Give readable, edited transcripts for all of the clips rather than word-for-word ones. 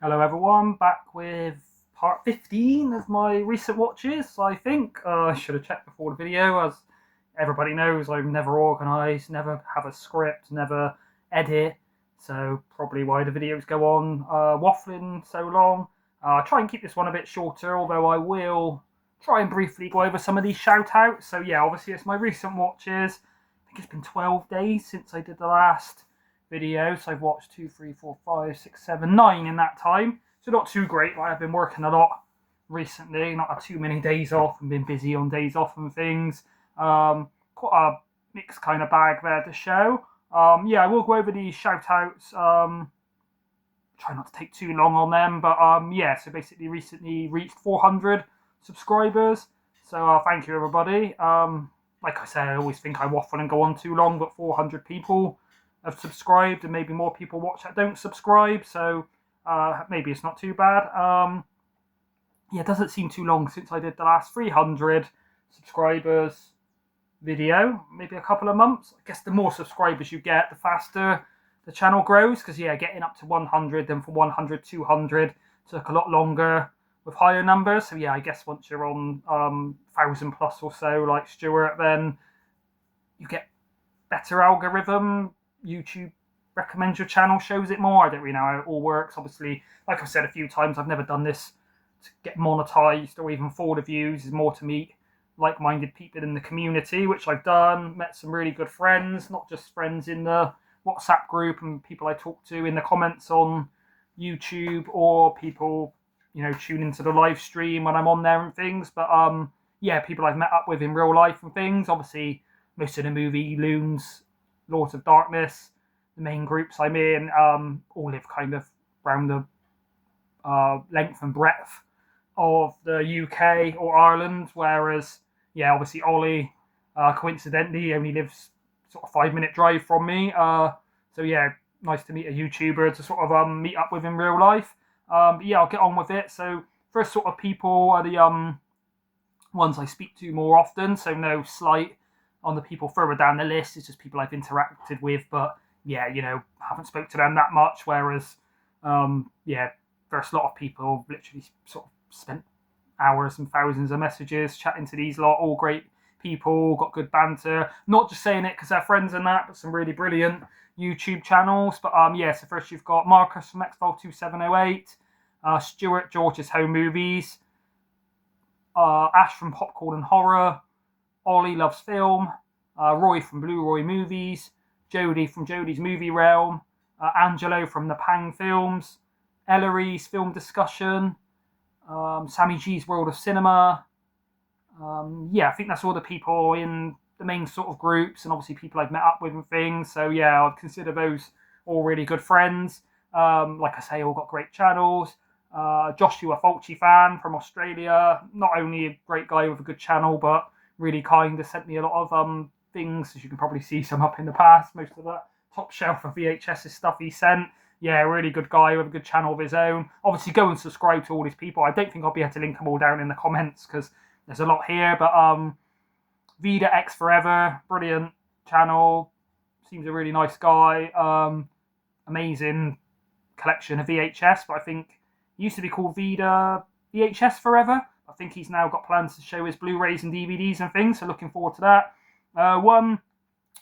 Hello everyone, back with part 15 of my recent watches, I think. I should have checked before the video, as everybody knows I'm never organised, never have a script, never edit, so probably why the videos go on waffling so long. I'll try and keep this one a bit shorter, although I will try and briefly go over some of these shout outs. So yeah, obviously it's my recent watches. I think it's been 12 days since I did the last video. So I've watched 2, 3, 4, 5, 6, 7, 9 in that time. So not too great, but I've been working a lot recently. Not had too many days off and been busy on days off and things. Quite a mixed kind of bag there to show. Yeah, I will go over these shout outs. Try not to take too long on them, but yeah, so basically recently reached 400 subscribers. So thank you everybody. Like I say, I always think I waffle and go on too long, but 400 people have subscribed, and maybe more people watch that don't subscribe. So maybe it's not too bad. Yeah, it doesn't seem too long since I did the last 300 subscribers video, maybe a couple of months. I guess the more subscribers you get, the faster the channel grows, because yeah, getting up to 100, then from 100 200 took a lot longer with higher numbers. So yeah, I guess once you're on 1,000 plus or so, like Stuart, then you get better algorithm. YouTube recommends your channel, shows it more. I don't really know how it all works. Obviously, like I've said a few times, I've never done this to get monetized or even for the views. It's more to meet like-minded people in the community, which I've done. Met some really good friends, not just friends in the WhatsApp group and people I talk to in the comments on YouTube, or people, tune into the live stream when I'm on there and things. But yeah, people I've met up with in real life and things. Obviously, most of the movie loons, Lords of Darkness, the main groups I'm in, all live kind of around the length and breadth of the UK or Ireland. Whereas, yeah, obviously Ollie, coincidentally, only lives sort of 5 minute drive from me. So yeah, nice to meet a YouTuber to sort of meet up with in real life. But yeah, I'll get on with it. So first sort of people are the ones I speak to more often. So no slight on the people further down the list. It's just people I've interacted with, but yeah, haven't spoke to them that much. Whereas, yeah, there's a lot of people literally sort of spent hours and thousands of messages chatting to these lot. All great people, got good banter. Not just saying it because they're friends and that, but some really brilliant YouTube channels. But yeah, so first you've got Marcus from Xfile2708, Stuart George's Home Movies, Ash from Popcorn and Horror, Ollie Loves Film, Roy from Blue Roy Movies, Jodie from Jodie's Movie Realm, Angelo from the Pang Films, Ellery's Film Discussion, Sammy G's World of Cinema. Yeah, I think that's all the people in the main sort of groups, and obviously people I've met up with and things. So yeah, I'd consider those all really good friends. Like I say, all got great channels. Joshua Fulci fan from Australia, not only a great guy with a good channel, but really kind. Has sent me a lot of things, as you can probably see some up in the past. Most of that top shelf of VHS stuff he sent. Yeah, really good guy with a good channel of his own. Obviously, go and subscribe to all these people. I don't think I'll be able to link them all down in the comments because there's a lot here. But Vida X Forever, brilliant channel. Seems a really nice guy. Amazing collection of VHS, but I think it used to be called Vida VHS Forever. I think he's now got plans to show his Blu-rays and DVDs and things, so looking forward to that. One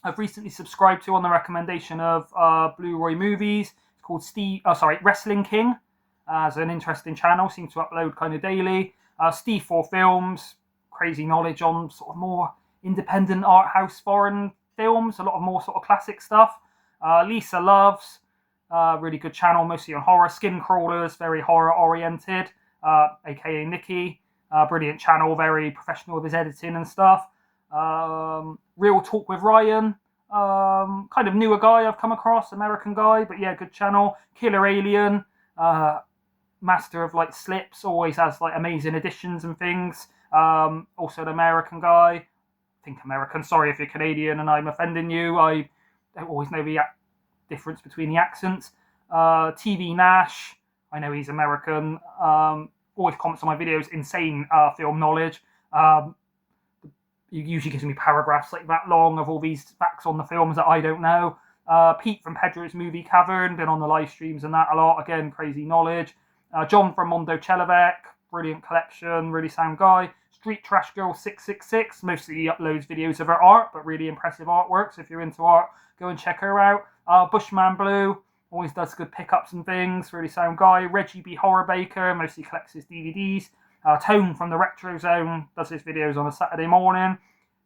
I've recently subscribed to on the recommendation of Blue Roy Movies. It's called Wrestling King. It's an interesting channel, seems to upload kind of daily. Steve 4 Films, crazy knowledge on sort of more independent art house foreign films, a lot of more sort of classic stuff. Lisa Loves, really good channel, mostly on horror. Skin Crawlers, very horror oriented, aka Nikki. Brilliant channel, very professional with his editing and stuff. Real Talk with Ryan, kind of newer guy I've come across, American guy, but yeah, good channel. Killer Alien, master of like slips, always has like amazing editions and things. Also an American guy. I think American, sorry if you're Canadian and I'm offending you. I don't always know the difference between the accents. TV Nash, I know he's American. Always comments on my videos, insane film knowledge. He usually gives me paragraphs like that long of all these facts on the films that I don't know. Pete from Pedro's Movie Cavern, been on the live streams and that a lot. Again, crazy knowledge. John from Mondo Chelovek, brilliant collection, really sound guy. Street Trash Girl 666, mostly uploads videos of her art, but really impressive artwork. So if you're into art, go and check her out. Bushman Blue, always does good pickups and things, really sound guy. Reggie B. Horrorbaker, mostly collects his DVDs. Tone from the Retro Zone does his videos on a Saturday morning.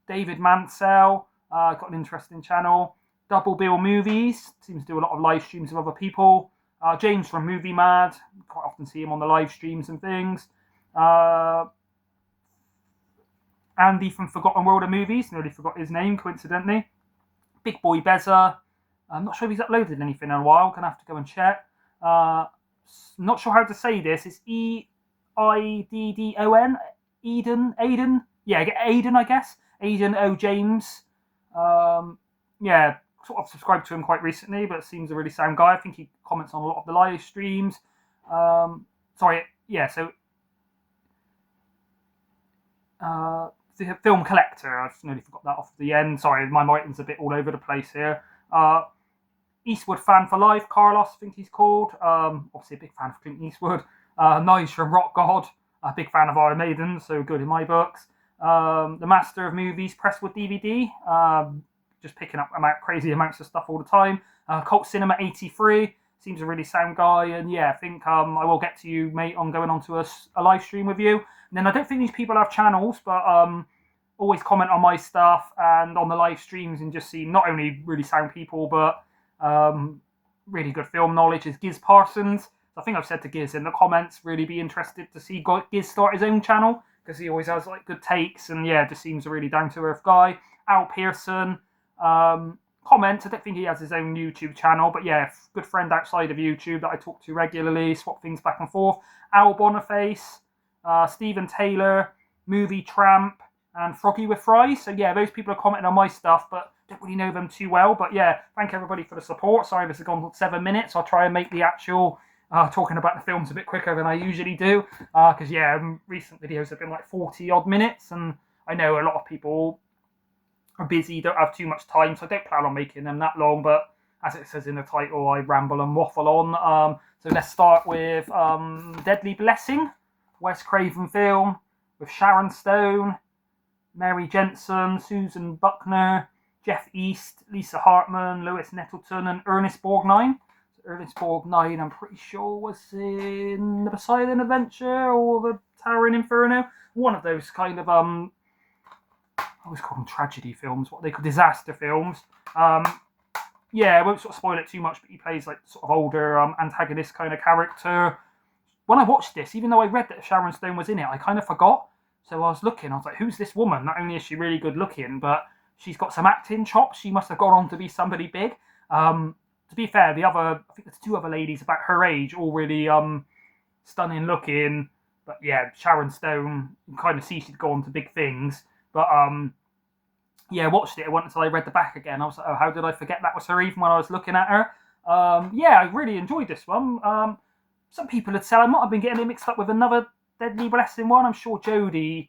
David Mansell, got an interesting channel. Double Bill Movies, seems to do a lot of live streams of other people. James from Movie Mad, quite often see him on the live streams and things. Andy from Forgotten World of Movies, nearly forgot his name, coincidentally. Big Boy Beza, I'm not sure if he's uploaded anything in a while, gonna have to go and check. Not sure how to say this, it's Eiddon? Aiden? Yeah, Aiden, I guess. Aiden O. James. Yeah, sort of subscribed to him quite recently, but seems a really sound guy. I think he comments on a lot of the live streams. The Film Collector, I've nearly forgot that off the end. Sorry, my writing's a bit all over the place here. Eastwood Fan for Life, Carlos, I think he's called. Obviously a big fan of Clint Eastwood. Nice from Rock God, a big fan of Iron Maiden, so good in my books. The Master of Movies, Presswood DVD, just picking up crazy amounts of stuff all the time. Cult Cinema 83, seems a really sound guy, and yeah, I think I will get to you, mate, on going on to a live stream with you. And then I don't think these people have channels, but always comment on my stuff and on the live streams and just see not only really sound people, but really good film knowledge is Giz Parsons. I think I've said to Giz in the comments, really be interested to see Giz start his own channel, because he always has like good takes, and yeah, just seems a really down-to-earth guy. Al Pearson, comments, I don't think he has his own YouTube channel, but yeah, good friend outside of YouTube that I talk to regularly, swap things back and forth. Al Boniface, Stephen Taylor, Movie Tramp, and Froggy with Fries. So yeah, those people are commenting on my stuff, but don't really know them too well. But yeah, thank everybody for the support. Sorry this has gone for 7 minutes. I'll try and make the actual talking about the films a bit quicker than I usually do, because yeah, recent videos have been like 40 odd minutes, and I know a lot of people are busy, don't have too much time, so I don't plan on making them that long, but as it says in the title, I ramble and waffle on. So let's start with Deadly Blessing, Wes Craven film with Sharon Stone, Mary Jensen, Susan Buckner, Jeff East, Lisa Hartman, Lewis Nettleton, and Ernest Borgnine. So Ernest Borgnine, I'm pretty sure, was in The Poseidon Adventure or The Towering Inferno. One of those kind of I always call them tragedy films, what they call disaster films. Yeah, I won't sort of spoil it too much, but he plays like sort of older antagonist kind of character. When I watched this, even though I read that Sharon Stone was in it, I kind of forgot. So I was looking, I was like, who's this woman? Not only is she really good looking, but she's got some acting chops. She must have gone on to be somebody big. To be fair, I think there's two other ladies about her age, all really stunning looking. But yeah, Sharon Stone, you can kind of see she'd go on to big things. But yeah, I watched it. It wasn't until I read the back again. I was like, oh, how did I forget that was her even when I was looking at her? Yeah, I really enjoyed this one. Some people had said I might have been getting it mixed up with another Deadly Blessing one. I'm sure Jodie's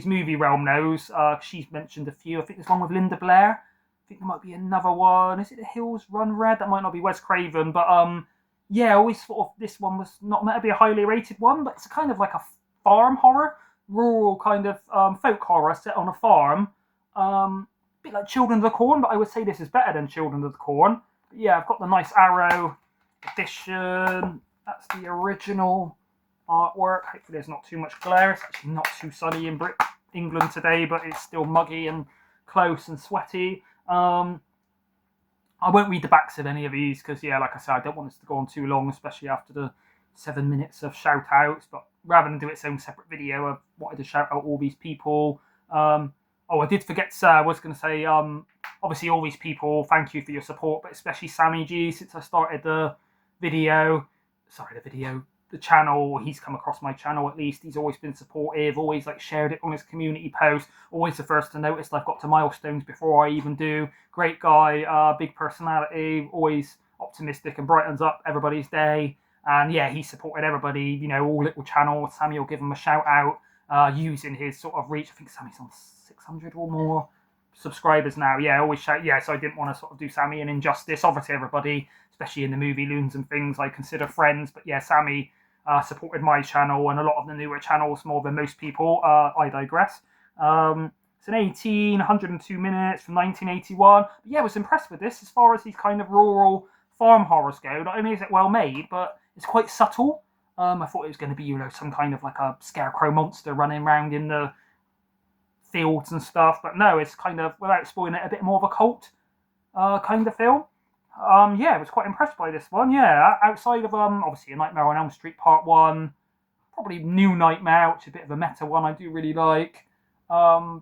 Movie Realm knows. She's mentioned a few. I think there's one with Linda Blair. I think there might be another one. Is it The Hills Run Red? That might not be Wes Craven. But yeah, I always thought this one was not meant to be a highly rated one, but it's kind of like a farm horror. Rural kind of folk horror set on a farm. A bit like Children of the Corn, but I would say this is better than Children of the Corn. But yeah, I've got the nice Arrow edition. That's the original artwork. Hopefully there's not too much glare. It's actually not too sunny in England today, but it's still muggy and close and sweaty. I won't read the backs of any of these because, yeah, like I said, I don't want this to go on too long, especially after the 7 minutes of shout outs, but rather than do its own separate video, I wanted to shout out all these people. I did forget to say, I was going to say, obviously all these people, thank you for your support, but especially Sammy G, since I started the channel, he's come across my channel at least, he's always been supportive, always like shared it on his community post, always the first to notice I've got to milestones before I even do. Great guy, big personality, always optimistic and brightens up everybody's day. And yeah, he supported everybody, you know, all little channels. Sammy will give him a shout out using his sort of reach. I think Sammy's on 600 or more subscribers now. Yeah, I always shout. Yeah, so I didn't want to sort of do Sammy an injustice. Obviously, everybody especially in the movie loons and things, I consider friends. But yeah, Sammy supported my channel and a lot of the newer channels more than most people. I digress. It's an 102 minutes from 1981. But yeah, I was impressed with this as far as these kind of rural farm horrors go. Not only is it well made, but it's quite subtle. I thought it was going to be, some kind of like a scarecrow monster running around in the fields and stuff. But no, it's kind of, without spoiling it, a bit more of a cult kind of film. Yeah, I was quite impressed by this one. Yeah, outside of obviously A Nightmare on Elm Street Part 1, probably New Nightmare, which is a bit of a meta one I do really like.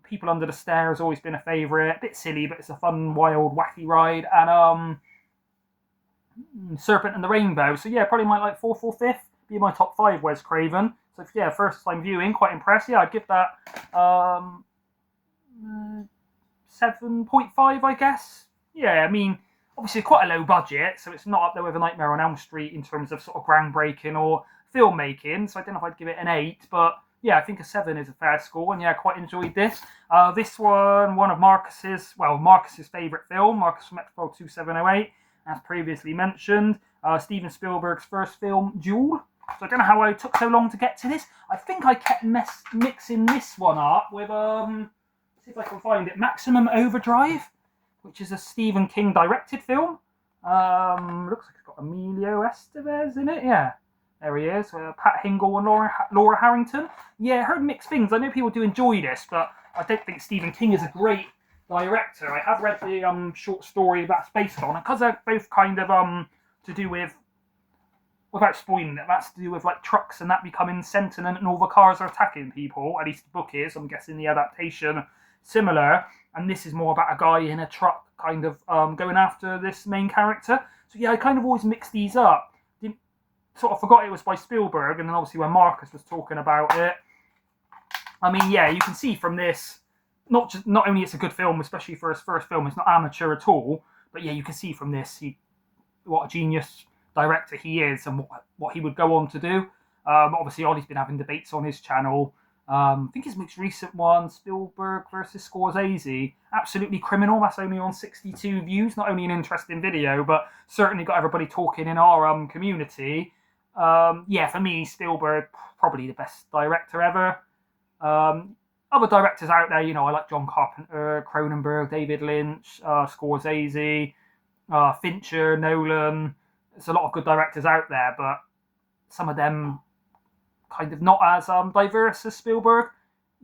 People Under the Stairs has always been a favourite. A bit silly, but it's a fun, wild, wacky ride. And Serpent and the Rainbow. So yeah, probably my like 4th or 5th be my top 5 Wes Craven. So yeah, first time viewing, quite impressed. Yeah, I'd give that 7.5, I guess. Yeah, I mean, obviously quite a low budget, so it's not up there with A Nightmare on Elm Street in terms of sort of groundbreaking or filmmaking. So I don't know if I'd give it an 8, but yeah, I think a 7 is a fair score, and yeah, I quite enjoyed this. This one of Marcus's favourite film, Marcus from Expo 2708, as previously mentioned. Steven Spielberg's first film, Duel. So I don't know how I took so long to get to this. I think I kept mixing this one up with, see if I can find it, Maximum Overdrive, which is a Stephen King directed film. Looks like it's got Emilio Estevez in it, yeah. There he is, Pat Hingle and Laura Harrington. Yeah, I heard mixed things. I know people do enjoy this, but I don't think Stephen King is a great director. I have read the short story that's based on it, because they're both kind of to do with, without spoiling it, that's to do with like trucks and that becoming sentient and all the cars are attacking people. At least the book is. I'm guessing the adaptation similar. And this is more about a guy in a truck kind of going after this main character. So yeah, I kind of always mix these up. Sort of forgot it was by Spielberg, and then obviously when Marcus was talking about it, I mean, yeah, you can see from this, not only it's a good film, especially for his first film, it's not amateur at all, but yeah, you can see from this what a genius director he is and what he would go on to do. Obviously, Ollie's been having debates on his channel. I think his most recent one, Spielberg versus Scorsese, Absolutely Criminal, that's only on 62 views. Not only an interesting video, but certainly got everybody talking in our community. Yeah, for me, Spielberg, probably the best director ever. Other directors out there, I like John Carpenter, Cronenberg, David Lynch, Scorsese, Fincher, Nolan. There's a lot of good directors out there, but some of them kind of not as diverse as Spielberg.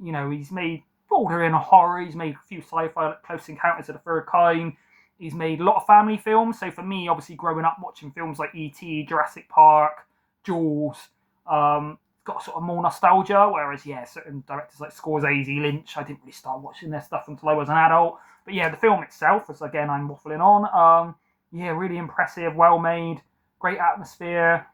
He's made bordering a horror, he's made a few sci-fi, like Close Encounters of the Third Kind. He's made a lot of family films. So for me, obviously growing up watching films like E.T., Jurassic Park, Jaws, got sort of more nostalgia, whereas yeah, certain directors like Scorsese, Lynch, I didn't really start watching their stuff until I was an adult. But yeah, the film itself, as again I'm waffling on, yeah, really impressive, well made, great atmosphere,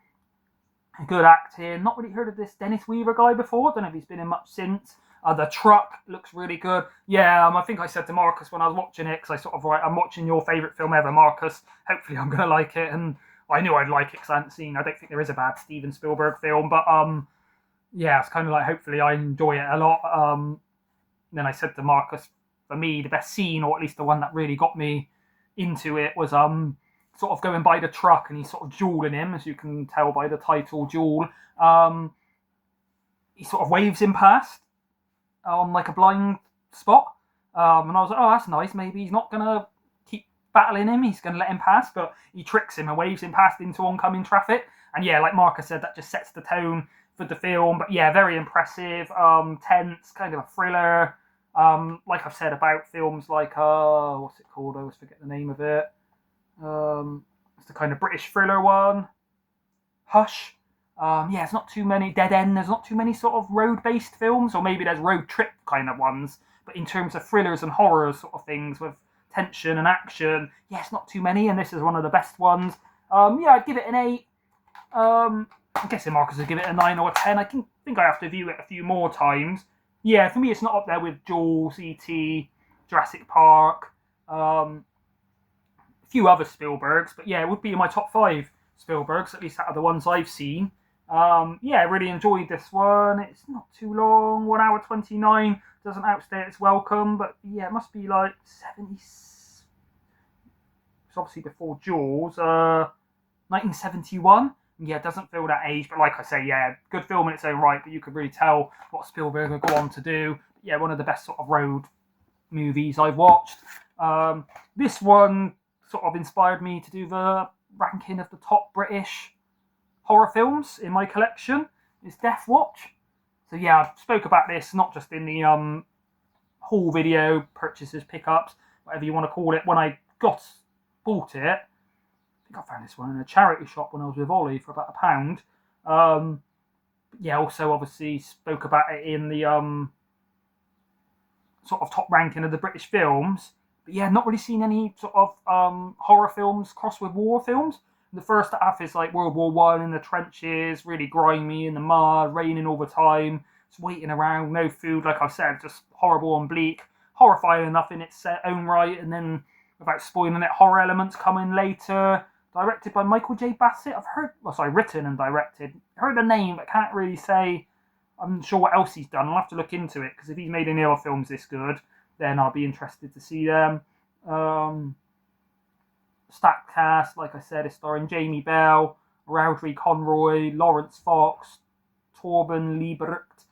good acting. Not really heard of this Dennis Weaver guy before. Don't know if he's been in much since. The truck looks really good. Yeah, I think I said to Marcus when I was watching it, because I sort of, I'm watching your favourite film ever, Marcus. Hopefully I'm going to like it. And I knew I'd like it because I don't think there is a bad Steven Spielberg film. But yeah, it's kind of like, hopefully I enjoy it a lot. Then I said to Marcus, for me, the best scene, or at least the one that really got me into it, was sort of going by the truck and he's sort of dueling him, as you can tell by the title, Duel. He sort of waves him past on like a blind spot. And I was like, oh, that's nice. Maybe he's not going to keep battling him. He's going to let him pass. But he tricks him and waves him past into oncoming traffic. And yeah, like Marcus said, that just sets the tone for the film. But yeah, very impressive, tense, kind of a thriller. Like I've said about films like, what's it called? I always forget the name of it. It's the kind of British thriller one. Hush. Yeah, it's not too many. Dead End, there's not too many sort of road-based films, or maybe there's road trip kind of ones. But in terms of thrillers and horror sort of things with tension and action, yeah, it's not too many, and this is one of the best ones. Yeah, I'd give it an 8. I'm guessing Marcus would give it a 9 or a 10. I think I have to view it a few more times. Yeah, for me, it's not up there with Jaws, E.T., Jurassic Park, a few other Spielbergs, but yeah, it would be in my top 5 Spielbergs, at least out of the ones I've seen. Yeah, I really enjoyed this one. It's not too long, 1 hour 29, doesn't outstay its welcome, but yeah, it must be like 70. It's obviously before Jaws. 1971. Yeah, it doesn't feel that age, but like I say, yeah, good film in its own right, but you could really tell what Spielberg would go on to do. Yeah, one of the best sort of road movies I've watched. This one sort of inspired me to do the ranking of the top British horror films in my collection. Is Death Watch. So yeah, I spoke about this not just in the haul video, purchases, pickups, whatever you want to call it. When I bought it, I think I found this one in a charity shop when I was with Ollie for about £1. Yeah, also obviously spoke about it in the sort of top ranking of the British films. But yeah, not really seen any sort of horror films crossed with war films. The first half is like World War One in the trenches, really grimy in the mud, raining all the time, just waiting around, no food, like I said, just horrible and bleak, horrifying enough in its own right, and then without spoiling it, horror elements come in later. Directed by Michael J. Bassett. Written and directed. Heard the name, but can't really say. I'm not sure what else he's done. I'll have to look into it, because if he's made any other films this good, then I'll be interested to see them. Stacked cast, like I said, is starring Jamie Bell, Rowdry Conroy, Lawrence Fox, Torben Liebrecht,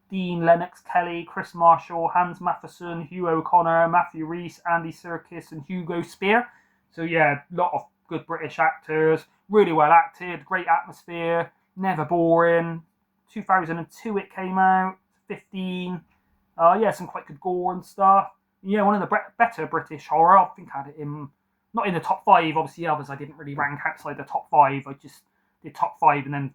Dean Lennox Kelly, Chris Marshall, Hans Matheson, Hugh O'Connor, Matthew Rhys, Andy Serkis, and Hugo Spear. So yeah, a lot of good British actors, really well acted, great atmosphere, never boring. 2002 it came out, 15. Yeah, some quite good gore and stuff. Yeah, one of the better British horror. I think I had it in, not in the top 5, obviously others I didn't really rank outside the top 5. I just did top 5 and then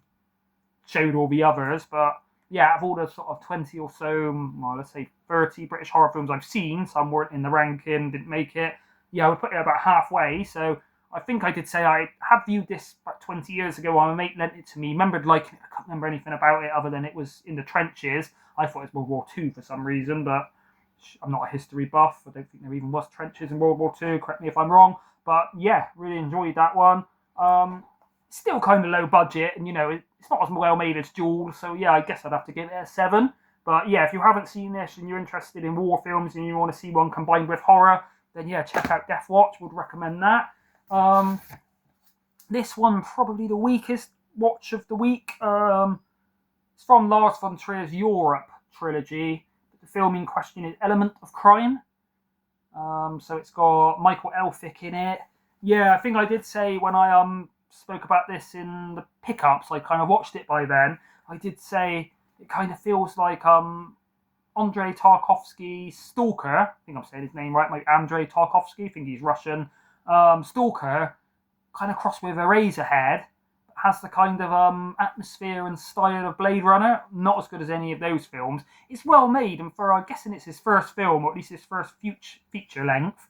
showed all the others. But yeah, out of all the sort of 20 or so, well, let's say 30 British horror films I've seen, some weren't in the ranking, didn't make it. Yeah, I would put it about halfway. So I think I did say I had viewed this about 20 years ago. My mate lent it to me, remembered liking it. I can't remember anything about it other than it was in the trenches. I thought it was World War II for some reason, but I'm not a history buff. I don't think there even was trenches in World War II. Correct me if I'm wrong. But yeah, really enjoyed that one. Still kind of low budget, and it's not as well made as Jaws. So yeah, I guess I'd have to give it a 7. But yeah, if you haven't seen this and you're interested in war films and you want to see one combined with horror, then yeah, check out Death Watch. Would recommend that. This one probably the weakest watch of the week. It's from Lars von Trier's Europe trilogy. The film in question is Element of Crime. So it's got Michael Elphick in it. Yeah, I think I did say when I spoke about this in the pickups, I kind of watched it by then. I did say it kind of feels like Andrei Tarkovsky's Stalker. I think I'm saying his name right, like Andrei Tarkovsky. I think he's Russian. Stalker, kind of crossed with Eraserhead, has the kind of atmosphere and style of Blade Runner. Not as good as any of those films. It's well made, and for I'm guessing it's his first film, or at least his first feature length.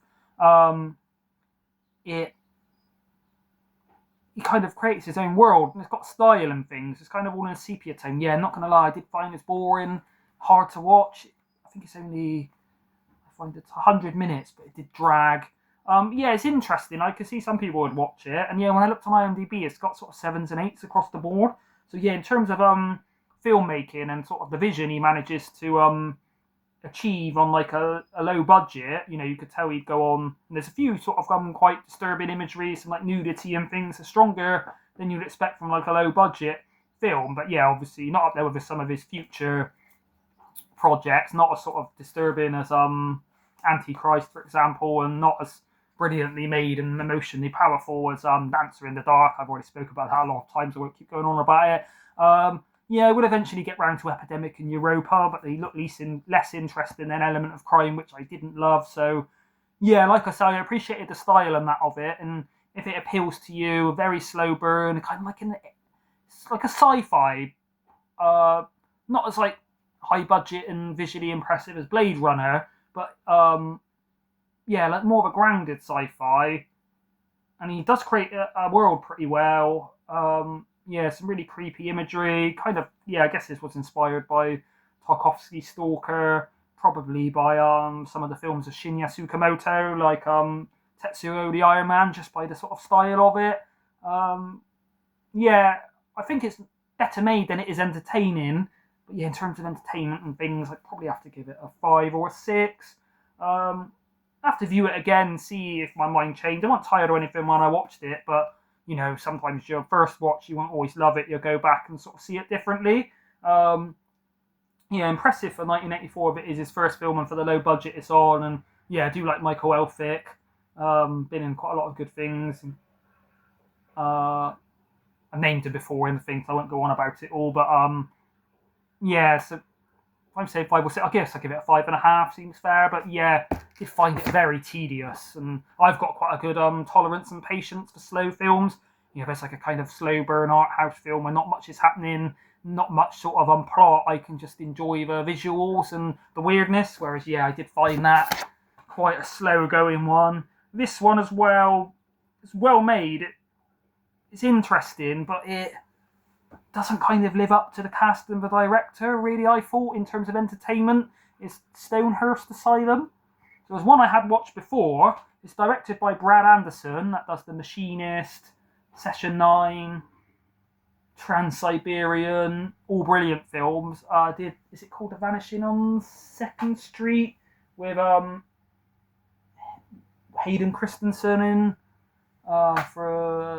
He kind of creates his own world, and it's got style and things. It's kind of all in a sepia tone. Yeah, not gonna lie, I did find it boring, hard to watch. I think it's only, I find it's 100 minutes, but it did drag. Yeah, it's interesting. I could see some people would watch it, and yeah, when I looked on IMDb, it's got sort of 7s and 8s across the board. So yeah, in terms of filmmaking and sort of the vision he manages to achieve on like a low budget, you could tell he'd go on. And there's a few sort of quite disturbing imagery, some like nudity and things, are stronger than you'd expect from like a low budget film. But yeah, obviously not up there with some of his future projects, not as sort of disturbing as Antichrist, for example, and not as brilliantly made and emotionally powerful as Dancer in the Dark. I've already spoke about that a lot of times, I won't keep going on about it. Yeah, we'll eventually get round to Epidemic in Europa, but they look less interesting than Element of Crime, which I didn't love. So yeah, like I say, I appreciated the style and that of it, and if it appeals to you, a very slow burn, kind of like it's like a sci-fi, not as like high budget and visually impressive as Blade Runner, but yeah, like more of a grounded sci-fi, and he does create a world pretty well. Yeah, some really creepy imagery. Kind of, yeah, I guess this was inspired by Tarkovsky's Stalker, probably by some of the films of Shinya Tsukamoto, like Tetsuo the Iron Man, just by the sort of style of it. Yeah, I think it's better made than it is entertaining. But yeah, in terms of entertainment and things, I'd probably have to give it a 5 or a 6. I have to view it again, see if my mind changed. I wasn't tired or anything when I watched it, but you know, sometimes your first watch, you won't always love it. You'll go back and sort of see it differently. Yeah, impressive for 1984 if it is his first film and for the low budget it's on. And yeah, I do like Michael Elphick. Been in quite a lot of good things. Uh, I named him before in the things. I won't go on about it all, but yeah. So I say 5 or 6. I guess I give it a 5.5. Seems fair, but yeah, I find it very tedious, and I've got quite a good tolerance and patience for slow films. You know, if it's like a kind of slow burn art house film where not much is happening, not much sort of plot, I can just enjoy the visuals and the weirdness. Whereas, yeah, I did find that quite a slow going one. This one as well, it's well made. It's interesting, but it doesn't kind of live up to the cast and the director, really, I thought, in terms of entertainment. It's Stonehurst Asylum. So there's one I had watched before. It's directed by Brad Anderson, that does The Machinist, Session 9, Trans-Siberian, all brilliant films. Is it called The Vanishing on 2nd Street? With Hayden Christensen in for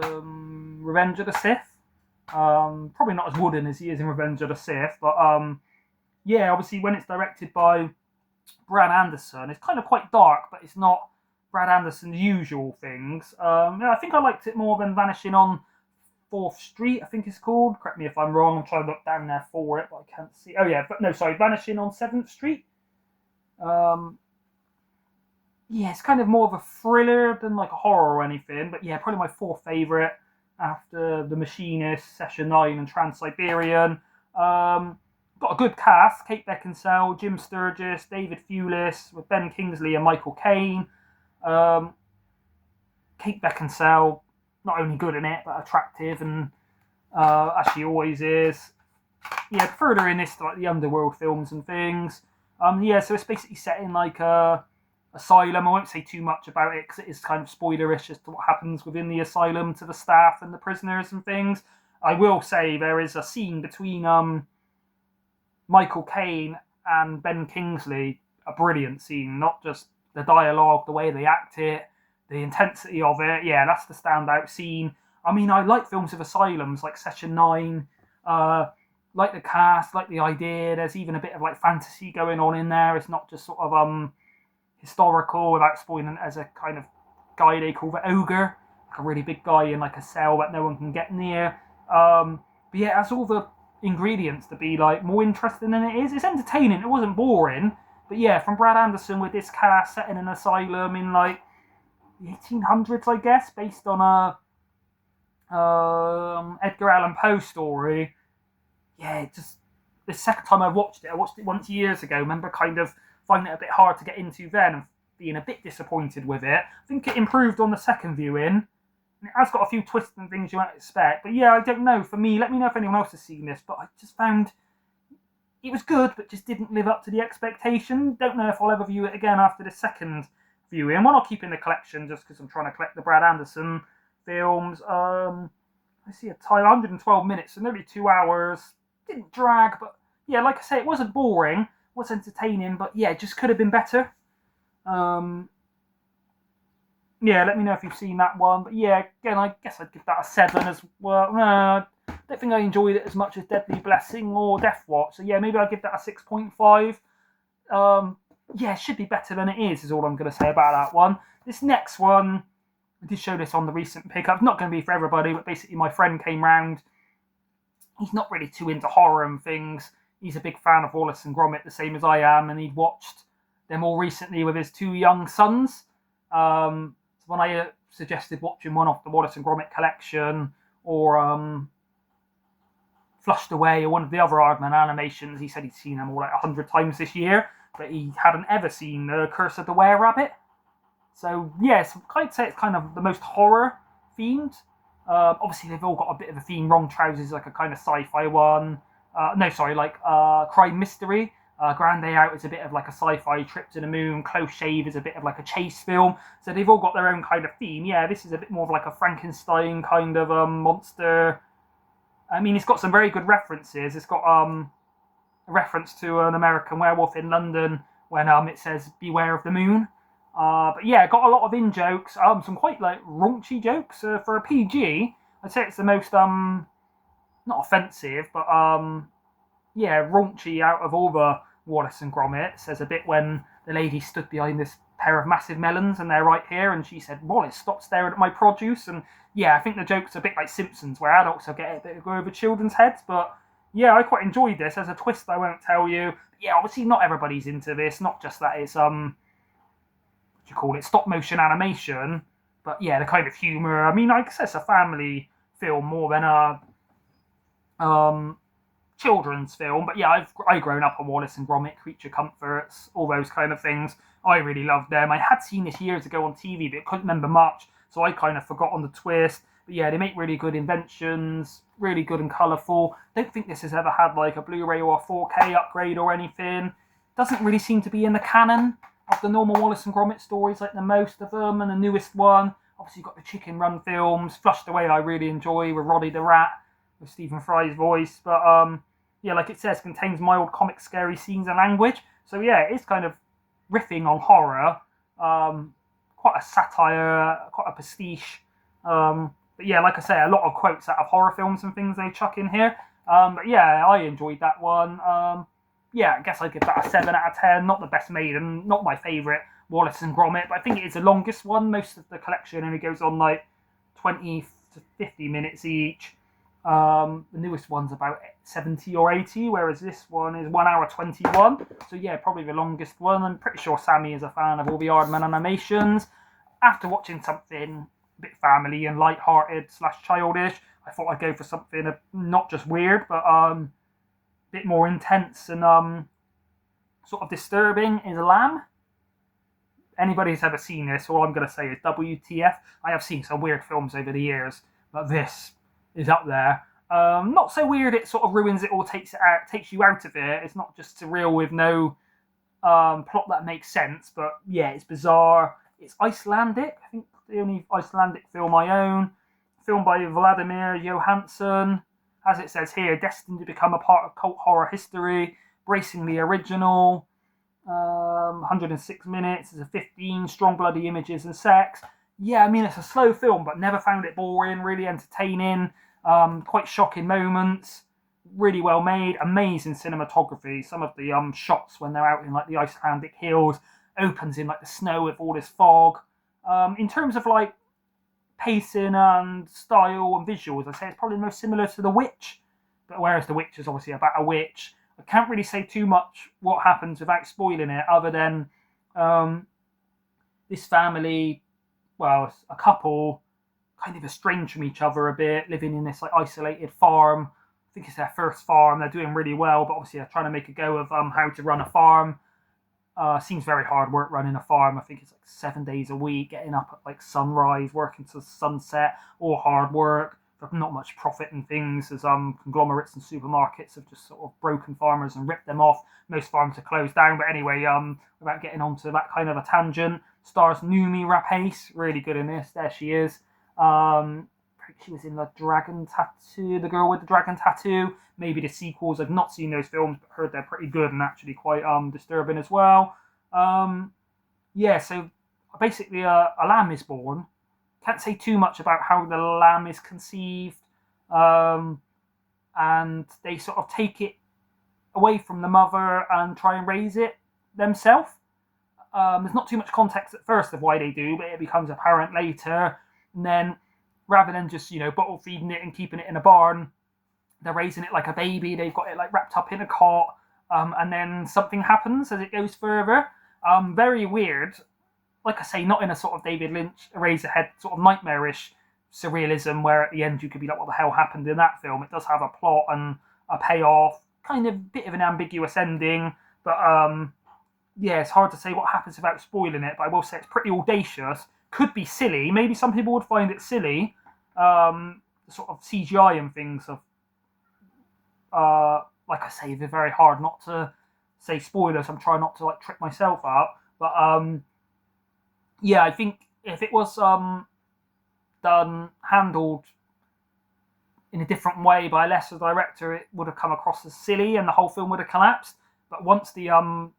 Revenge of the Sith. Probably not as wooden as he is in Revenge of the Sith, but yeah, obviously when it's directed by Brad Anderson, it's kind of quite dark, but it's not Brad Anderson's usual things. Yeah, I think I liked it more than Vanishing on 4th Street, I think it's called. Correct me if I'm wrong. I'm trying to look down there for it, but I can't see. Oh yeah, but no, sorry, Vanishing on 7th Street. Yeah, it's kind of more of a thriller than like a horror or anything, but yeah, probably my 4th favourite after The Machinist, Session 9 and Trans-Siberian. Got a good cast: Kate Beckinsale, Jim Sturgis, David Thewlis, with Ben Kingsley and Michael Caine. Kate Beckinsale, not only good in it, but attractive, and as she always is. Yeah, further in this, like the underworld films and things. Yeah, so it's basically set in like a asylum. I won't say too much about it because it is kind of spoilerish as to what happens within the asylum to the staff and the prisoners and things. I will say there is a scene between Michael Caine and Ben Kingsley, a brilliant scene, not just the dialogue, the way they act it, the intensity of it. Yeah, that's the standout scene. I mean, I like films of asylums like Session 9, like the cast, like the idea. There's even a bit of like fantasy going on in there. It's not just sort of historical, without spoiling it, as a kind of guy they call the ogre, like a really big guy in like a cell that no one can get near. But yeah, it has all the ingredients to be like more interesting than it is. It's entertaining. It wasn't boring. But yeah, from Brad Anderson with this cast set in an asylum in like the 1800s, I guess, based on a Edgar Allan Poe story. Yeah, it just the second time I watched it once years ago. Remember, kind of finding it a bit hard to get into then and being a bit disappointed with it. I think it improved on the second viewing. It has got a few twists and things you might expect. But yeah, I don't know. For me, let me know if anyone else has seen this. But I just found it was good, but just didn't live up to the expectation. Don't know if I'll ever view it again after the second viewing. One I'll keep in the collection just because I'm trying to collect the Brad Anderson films. I see a time, 112 minutes, so nearly 2 hours. Didn't drag, but yeah, like I say, it wasn't boring. Was entertaining, but yeah, it just could have been better. Yeah, let me know if you've seen that one. But yeah, again, I guess I'd give that a 7 as well. No, I don't think I enjoyed it as much as Deadly Blessing or Death Watch. So yeah, maybe I'll give that a 6.5. Yeah, it should be better than it is all I'm going to say about that one. This next one, I did show this on the recent pickup. Not going to be for everybody, but basically my friend came round. He's not really too into horror and things. He's a big fan of Wallace and Gromit, the same as I am, and he'd watched them all recently with his 2 young sons. So when I suggested watching one off the Wallace and Gromit collection, or Flushed Away, or one of the other Aardman animations, he said he'd seen them all like 100 times this year, but he hadn't ever seen The Curse of the Were-Rabbit. So yes, I'd say it's kind of the most horror themed. Obviously, they've all got a bit of a theme. Wrong Trousers, like a kind of sci-fi one. Crime Mystery. Grand Day Out is a bit of like a sci-fi trip to the moon. Close Shave is a bit of like a chase film. So they've all got their own kind of theme. Yeah, this is a bit more of like a Frankenstein kind of monster. I mean, it's got some very good references. It's got a reference to an American Werewolf in London when it says "Beware of the Moon." But yeah, got a lot of in-jokes. Some quite like raunchy jokes for a PG. I'd say it's the most not offensive, but yeah, raunchy out of all the Wallace and Gromits. There's a bit when the lady stood behind this pair of massive melons and they're right here, and she said, "Wallace, stop staring at my produce." And yeah, I think the joke's a bit like Simpsons, where adults will get it go over children's heads. But yeah, I quite enjoyed this. There's a twist I won't tell you. But yeah, obviously not everybody's into this. Not just that it's what do you call it, stop motion animation, but yeah, the kind of humour. I mean, I guess it's a family film more than a children's film. But yeah, I've grown up on Wallace and Gromit, Creature Comforts, all those kind of things. I really loved them. I had seen this years ago on TV, but I couldn't remember much, so I kind of forgot on the twist. But yeah, they make really good inventions, really good and colourful. Don't think this has ever had like a Blu-ray or a 4K upgrade or anything. Doesn't really seem to be in the canon of the normal Wallace and Gromit stories, like the most of them, and the newest one. Obviously, you've got the Chicken Run films. Flushed Away, I really enjoy, with Roddy the Rat, with Stephen Fry's voice. But yeah, like it says, contains mild comic scary scenes and language. So yeah, it's kind of riffing on horror. Quite a satire, quite a pastiche. But yeah, like I say, a lot of quotes out of horror films and things they chuck in here. But yeah, I enjoyed that one. Yeah, I guess I'd give that a 7 out of 10. Not the best made and not my favourite Wallace and Gromit, but I think it is the longest one. Most of the collection only goes on like 20 to 50 minutes each. The newest one's about 70 or 80, whereas this one is 1 hour 21. So yeah, probably the longest one. I'm pretty sure Sammy is a fan of all the Aardman animations. After watching something a bit family and light-hearted / childish, I thought I'd go for something not just weird, but a bit more intense and sort of disturbing. Is Lamb. Anybody who's ever seen this, all I'm going to say is WTF. I have seen some weird films over the years, but this is up there. Not so weird it sort of ruins it or takes you out of it. It's not just surreal with no plot that makes sense, but yeah, it's bizarre. It's Icelandic. I think the only Icelandic film I own. Filmed by Vladimir Johansson. As it says here, destined to become a part of cult horror history, bracingly original. 106 minutes. There's a 15 strong bloody images and sex. Yeah, I mean, it's a slow film, but never found it boring. Really entertaining. Quite shocking moments. Really well made. Amazing cinematography. Some of the shots when they're out in like the Icelandic hills opens in like the snow with all this fog. In terms of like pacing and style and visuals, I'd say it's probably the most similar to The Witch. But whereas The Witch is obviously about a witch, I can't really say too much what happens without spoiling it, other than this family, well, a couple, kind of estranged from each other a bit, living in this like isolated farm. I think it's their first farm. They're doing really well, but obviously they're trying to make a go of how to run a farm. Seems very hard work running a farm. I think it's like 7 days a week, getting up at like sunrise, working till sunset, all hard work. But not much profit and things, as conglomerates and supermarkets have just sort of broken farmers and ripped them off. Most farms are closed down. But anyway, without getting onto that kind of a tangent, stars Noomi Rapace, really good in this. There she is. She was in the Dragon Tattoo, the girl with the dragon tattoo. Maybe the sequels. I've not seen those films, but heard they're pretty good and actually quite disturbing as well. Yeah, so basically a lamb is born. Can't say too much about how the lamb is conceived, and they sort of take it away from the mother and try and raise it themselves. There's not too much context at first of why they do, but it becomes apparent later. And then, rather than just bottle feeding it and keeping it in a barn, they're raising it like a baby. They've got it like wrapped up in a cot, and then something happens as it goes further. Very weird. Like I say, not in a sort of David Lynch Eraserhead sort of nightmarish surrealism where at the end you could be like, what the hell happened in that film? It does have a plot and a payoff, kind of bit of an ambiguous ending, but yeah, it's hard to say what happens without spoiling it, but I will say it's pretty audacious. Could be silly. Maybe some people would find it silly. Sort of CGI and things of, like I say, they're very hard not to say spoilers. I'm trying not to like trip myself up, but yeah, I think if it was handled in a different way by a lesser director, it would have come across as silly and the whole film would have collapsed. But once the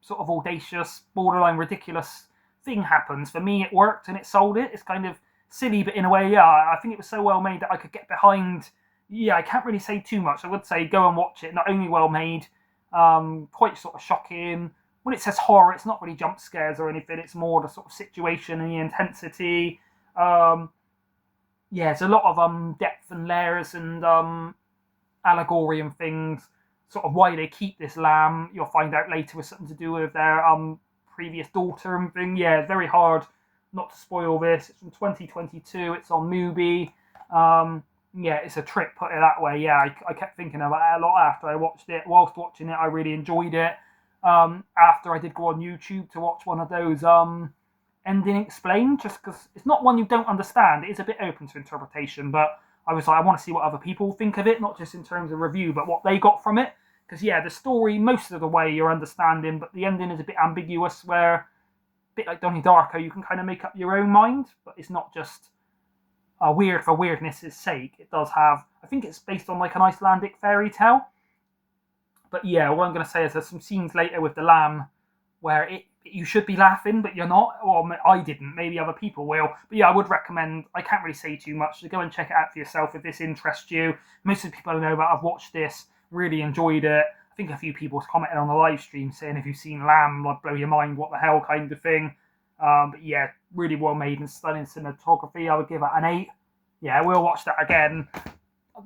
sort of audacious, borderline ridiculous thing happens, for me it worked and it sold it. It's kind of silly, but in a way, yeah, I think it was so well made that I could get behind. Yeah, I can't really say too much. I would say go and watch it. Not only well made, quite sort of shocking. When it says horror, it's not really jump scares or anything. It's more the sort of situation and the intensity. Yeah, there's a lot of depth and layers and allegory and things. Sort of why they keep this lamb. You'll find out later with something to do with their previous daughter and thing. Yeah, it's very hard not to spoil this. It's from 2022. It's on Mubi. Yeah, it's a trip, put it that way. Yeah, I kept thinking about it a lot after I watched it. Whilst watching it, I really enjoyed it. After I did go on YouTube to watch one of those ending explained, just because it's not one you don't understand. It is a bit open to interpretation, but I was like, I want to see what other people think of it, not just in terms of review, but what they got from it. Because yeah, the story most of the way you're understanding, but the ending is a bit ambiguous, where a bit like Donnie Darko, you can kind of make up your own mind, but it's not just weird for weirdness' sake. It does have, I think it's based on like an Icelandic fairy tale. But yeah, what I'm going to say is there's some scenes later with the lamb where you should be laughing, but you're not. Or I didn't. Maybe other people will. But yeah, I would recommend. I can't really say too much. So go and check it out for yourself if this interests you. Most of the people I know about have watched this, really enjoyed it. I think a few people commented on the live stream saying if you've seen Lamb, like blow your mind, what the hell kind of thing. But yeah, really well made and stunning cinematography. I would give it an 8. Yeah, we'll watch that again.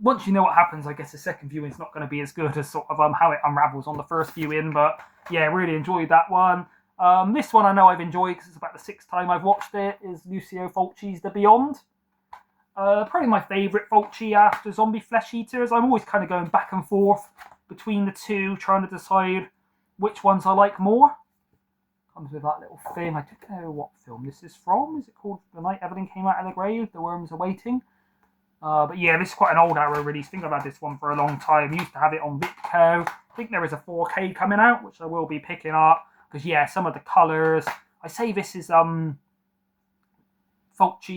Once you know what happens, I guess the second viewing is not going to be as good as sort of how it unravels on the first viewing. But yeah, really enjoyed that one. This one I know I've enjoyed because it's about the 6th time I've watched it, is Lucio Fulci's The Beyond. Probably my favourite Fulci after Zombie Flesh Eaters. I'm always kind of going back and forth between the two, trying to decide which ones I like more. Comes with that little thing. I don't know what film this is from. Is it called The Night Everything Came Out of the Grave? The Worms Are Waiting. But yeah, this is quite an old Arrow release. I think I've had this one for a long time. Used to have it on Vitco. I think there is a 4K coming out, which I will be picking up. Because yeah, some of the colours. I say this is Fulci,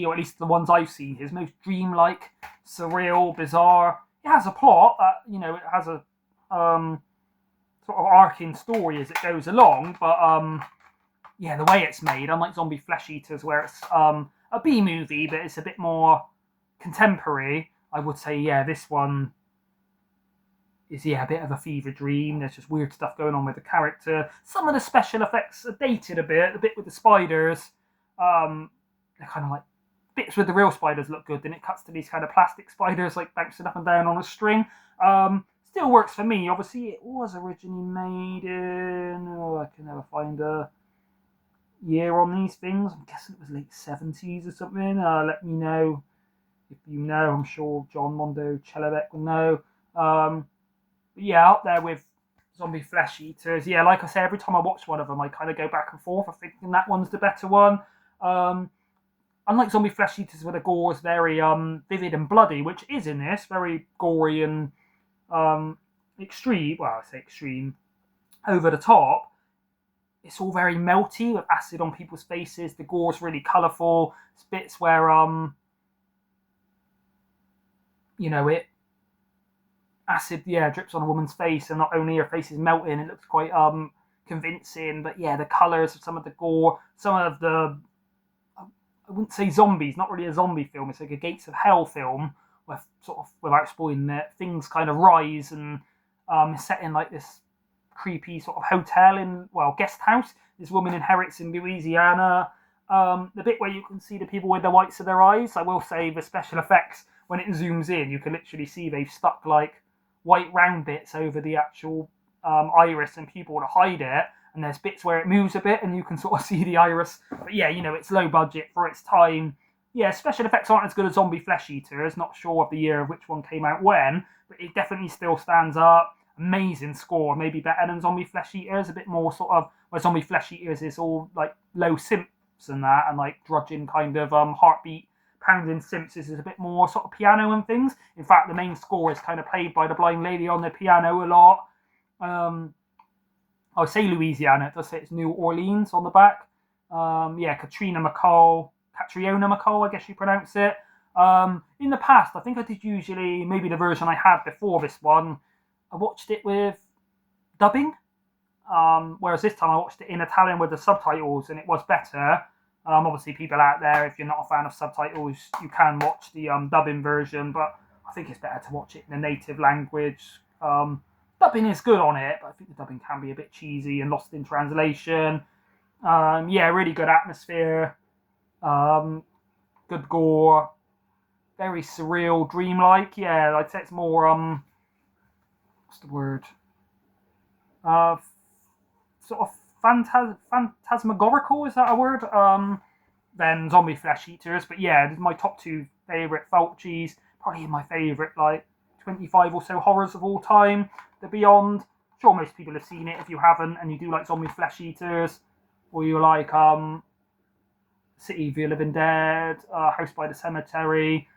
or at least the ones I've seen, his most dreamlike, surreal, bizarre. It has a plot. It has a sort of arcing story as it goes along. But yeah, the way it's made, unlike Zombie Flesh Eaters, where it's a B movie, but it's a bit more contemporary, I would say, yeah, this one is, yeah, a bit of a fever dream. There's just weird stuff going on with the character. Some of the special effects are dated a bit with the spiders. They're kind of like, bits with the real spiders look good, then it cuts to these kind of plastic spiders like bouncing up and down on a string. Still works for me. Obviously, it was originally made in, I can never find a year on these things. I'm guessing it was late 70s or something. Let me know if you know. I'm sure John Mondo Chelebek will know. But yeah, up there with Zombie Flesh Eaters. Yeah, like I say, every time I watch one of them, I kind of go back and forth. I'm thinking that one's the better one. Unlike Zombie Flesh Eaters, where the gore is very vivid and bloody, which is in this, very gory and extreme. Well, I say extreme, over the top. It's all very melty with acid on people's faces. The gore's really colourful. It's bits where acid, yeah, drips on a woman's face, and not only her face is melting, it looks quite convincing. But yeah, the colours of some of the gore, some of the, I wouldn't say zombies, not really a zombie film. It's like a Gates of Hell film, where sort of, without spoiling it, things kind of rise and set in like this creepy sort of hotel guest house. This woman inherits in Louisiana. The bit where you can see the people with the whites of their eyes, I will say the special effects, when it zooms in, you can literally see they've stuck like white round bits over the actual iris and pupil to hide it. And there's bits where it moves a bit and you can sort of see the iris. But yeah, it's low budget for its time. Yeah, special effects aren't as good as Zombie Flesh Eaters. Not sure of the year of which one came out when, but it definitely still stands up. Amazing score, maybe better than Zombie Flesh Eaters. A bit more sort of, where Zombie Flesh Eaters is all like low synths and that, and like drudging kind of heartbeat pounding synths. This is a bit more sort of piano and things. In fact, the main score is kind of played by the blind lady on the piano a lot. I would say Louisiana. It does say it's New Orleans on the back. Catriona McCall, I guess you pronounce it. In the past, I think I did usually, maybe the version I had before this one, I watched it with dubbing. Whereas this time I watched it in Italian with the subtitles, and it was better. Obviously, people out there, if you're not a fan of subtitles, you can watch the dubbing version, but I think it's better to watch it in the native language. Dubbing is good on it, but I think the dubbing can be a bit cheesy and lost in translation. Yeah, really good atmosphere, good gore, very surreal, dreamlike. Yeah, I'd say it's more what's the word? Uh, Sort of phantasmagorical, is that a word? Than zombie flesh eaters. But yeah, my top two favourite Fulcis, probably my favourite like 25 or so horrors of all time. The Beyond. I'm sure most people have seen it. If you haven't, and you do like zombie flesh eaters, or you like City of the Living Dead, House by the Cemetery,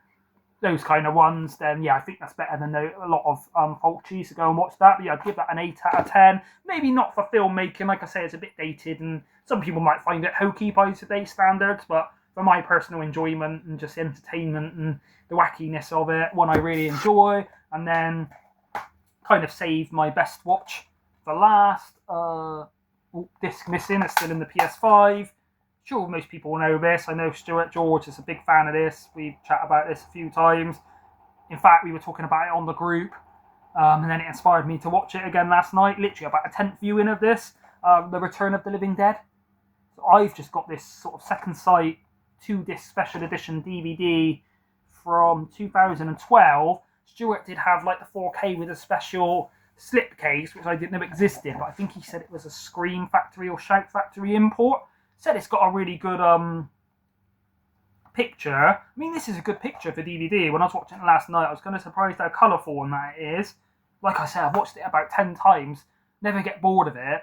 those kind of ones, then yeah, I think that's better than a lot of Fulci, so go and watch that. But yeah, I'd give that an 8 out of 10. Maybe not for filmmaking, like I say, it's a bit dated, and some people might find it hokey by today's standards, but for my personal enjoyment and just entertainment and the wackiness of it, one I really enjoy. And then kind of save my best watch for last. Disc missing, it's still in the PS5. Sure, most people know this. I know Stuart George is a big fan of this. We've chatted about this a few times. In fact, we were talking about it on the group, and then it inspired me to watch it again last night. Literally about a 10th viewing of this, The Return of the Living Dead. So I've just got this sort of second sight 2-disc special edition DVD from 2012. Stuart did have like the 4K with a special slipcase, which I didn't know existed, but I think he said it was a Scream Factory or Shout Factory import. Said it's got a really good picture. I mean, this is a good picture for DVD. When I was watching it last night, I was kind of surprised how colourful and that it is. Like I said, I've watched it about 10 times. Never get bored of it.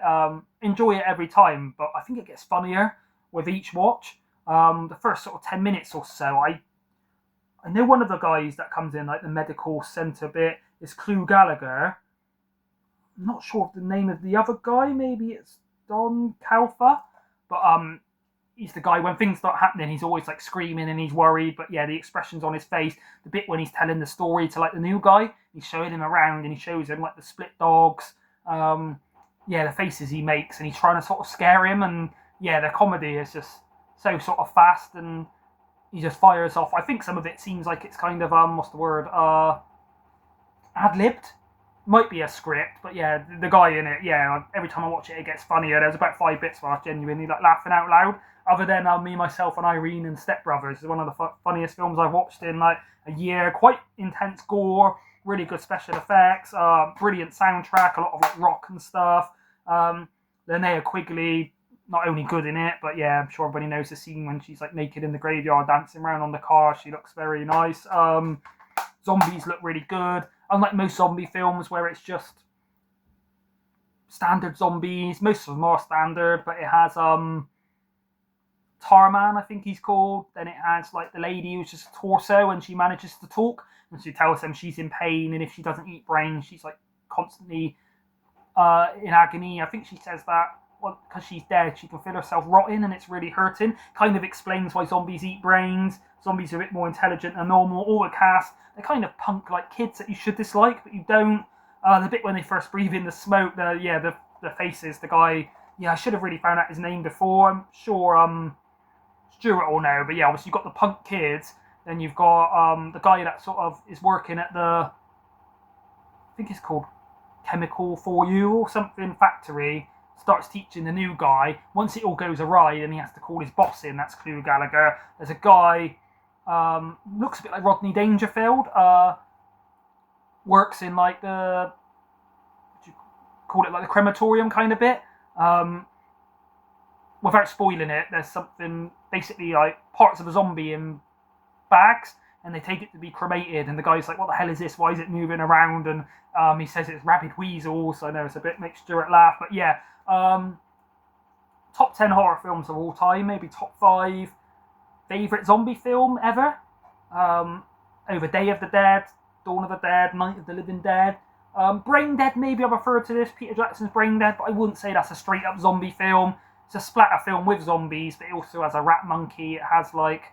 Enjoy it every time, but I think it gets funnier with each watch. The first sort of 10 minutes or so, I know one of the guys that comes in, like the medical centre bit, is Clu Gallagher. I'm not sure of the name of the other guy. Maybe it's Don Calfa. But he's the guy, when things start happening, he's always like screaming and he's worried. But yeah, the expressions on his face, the bit when he's telling the story to like the new guy, he's showing him around and he shows him like the split dogs. Yeah, the faces he makes, and he's trying to sort of scare him. And yeah, the comedy is just so sort of fast, and he just fires off. I think some of it seems like it's kind of what's the word? Ad-libbed. Might be a script, but yeah, the guy in it, yeah, every time I watch it, it gets funnier. There's about 5 bits where I was genuinely like laughing out loud. Other than Me, Myself, and Irene and Step Brothers, is one of the funniest films I've watched in like a year. Quite intense gore, really good special effects, brilliant soundtrack, a lot of like rock and stuff. Linnea Quigley, not only good in it, but yeah, I'm sure everybody knows the scene when she's like naked in the graveyard dancing around on the car. She looks very nice. Zombies look really good. Unlike most zombie films where it's just standard zombies, most of them are standard, but it has Tarman, I think he's called. Then it has like the lady who's just a torso and she manages to talk, and she tells them she's in pain, and if she doesn't eat brains, she's like constantly in agony. I think she says that because she's dead, she can feel herself rotting and it's really hurting. Kind of explains why zombies eat brains. Zombies are a bit more intelligent than normal. All the cast, they're kind of punk like kids that you should dislike, but you don't. The bit when they first breathe in the smoke, the faces, the guy, yeah, I should have really found out his name before. I'm sure Stuart will know, but yeah, obviously you've got the punk kids, then you've got the guy that sort of is working at I think it's called Chemical for You or something factory, starts teaching the new guy. Once it all goes awry, then he has to call his boss in. That's Clu Gallagher. There's a guy, looks a bit like Rodney Dangerfield, works in like the, what do you call it, like the crematorium kind of bit. Without spoiling it, there's something, basically like parts of a zombie in bags, and they take it to be cremated, and the guy's like, what the hell is this? Why is it moving around? And he says it's rabid weasels. I know it's a bit makes Stuart laugh, but yeah. Top 10 horror films of all time, maybe top 5 favourite zombie film ever. Over Day of the Dead, Dawn of the Dead, Night of the Living Dead. Brain Dead, maybe I refer to this, Peter Jackson's Brain Dead, but I wouldn't say that's a straight up zombie film. It's a splatter film with zombies, but it also has a rat monkey. It has like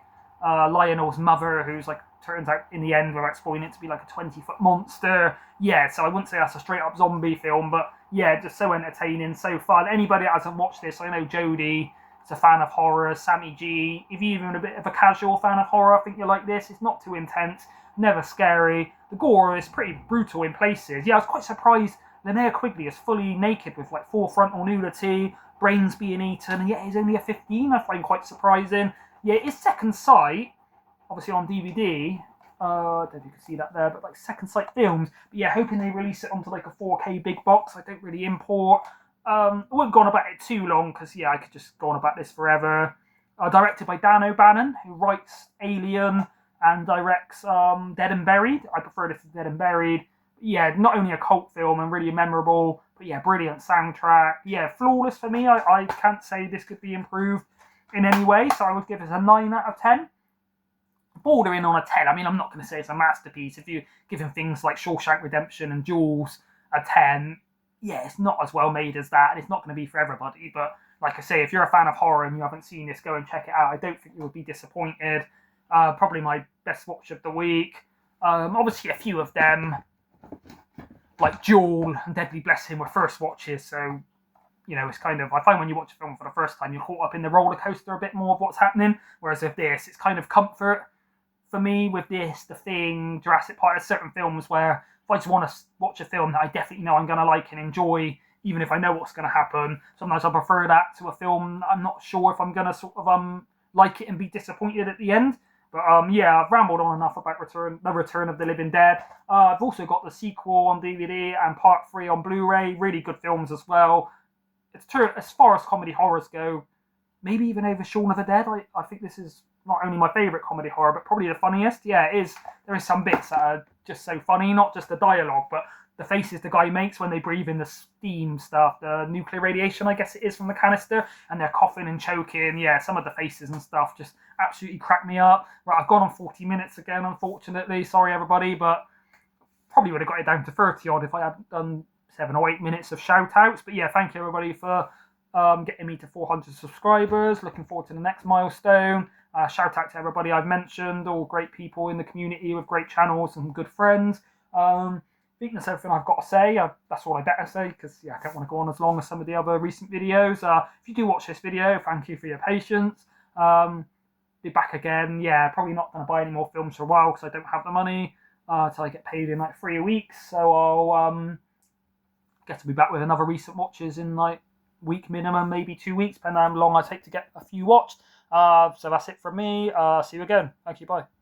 Lionel's mother, who's like, turns out in the end, without spoiling it, to be like a 20-foot monster. Yeah, so I wouldn't say that's a straight up zombie film, but yeah, just so entertaining, so fun. Anybody that hasn't watched this, I know Jodie is a fan of horror, Sammy G. If you're even a bit of a casual fan of horror, I think you'll like this. It's not too intense, never scary. The gore is pretty brutal in places. Yeah, I was quite surprised Linnea Quigley is fully naked with like full frontal nudity, brains being eaten, and yet he's only a 15. I find quite surprising. Yeah, it's Second Sight, obviously on DVD. I don't know if you can see that there, but like Second Sight Films. But yeah, hoping they release it onto like a 4K big box. I don't really import. I won't go on about it too long because yeah, I could just go on about this forever. Directed by Dan O'Bannon, who writes Alien and directs Dead and Buried. I prefer this to Dead and Buried. Yeah, not only a cult film and really memorable, but yeah, brilliant soundtrack. Yeah, flawless for me. I can't say this could be improved in any way, so I would give it a 9 out of 10. Bordering on a 10. I mean, I'm not going to say it's a masterpiece. If you give him things like Shawshank Redemption and Jaws a 10, yeah, it's not as well made as that, and it's not going to be for everybody. But like I say, if you're a fan of horror and you haven't seen this, go and check it out. I don't think you'll be disappointed. Probably my best watch of the week. Obviously, a few of them, like Jewel and Deadly Blessing, were first watches, so you know, it's kind of, I find when you watch a film for the first time, you're caught up in the roller coaster a bit more of what's happening. Whereas with this, it's kind of comfort for me with this, The Thing, Jurassic Park. There's certain films where if I just want to watch a film that I definitely know I'm going to like and enjoy, even if I know what's going to happen, sometimes I prefer that to a film I'm not sure if I'm going to sort of like it and be disappointed at the end. But yeah, I've rambled on enough about The Return of the Living Dead. I've also got the sequel on DVD and Part 3 on Blu-ray. Really good films as well. It's true, as far as comedy horrors go, maybe even over Shaun of the Dead. I think this is not only my favourite comedy horror, but probably the funniest. Yeah, it is. There is some bits that are just so funny, not just the dialogue, but the faces the guy makes when they breathe in the steam stuff, the nuclear radiation, I guess it is, from the canister, and they're coughing and choking. Yeah, some of the faces and stuff just absolutely crack me up. Right, I've gone on 40 minutes again, unfortunately. Sorry, everybody, but probably would have got it down to 30 odd if I hadn't done 7 or 8 minutes of shout outs. But yeah, thank you everybody for getting me to 400 subscribers. Looking forward to the next milestone. Shout out to everybody I've mentioned, all great people in the community with great channels and good friends. I think that's everything I've got to say. That's all I better say, because yeah, I don't want to go on as long as some of the other recent videos. If you do watch this video, thank you for your patience. Be back again. Yeah, probably not going to buy any more films for a while because I don't have the money till I get paid in like 3 weeks. So I'll get to be back with another recent watches in like week minimum, maybe 2 weeks, depending on how long I take to get a few watched. So that's it from me. See you again. Thank you. Bye.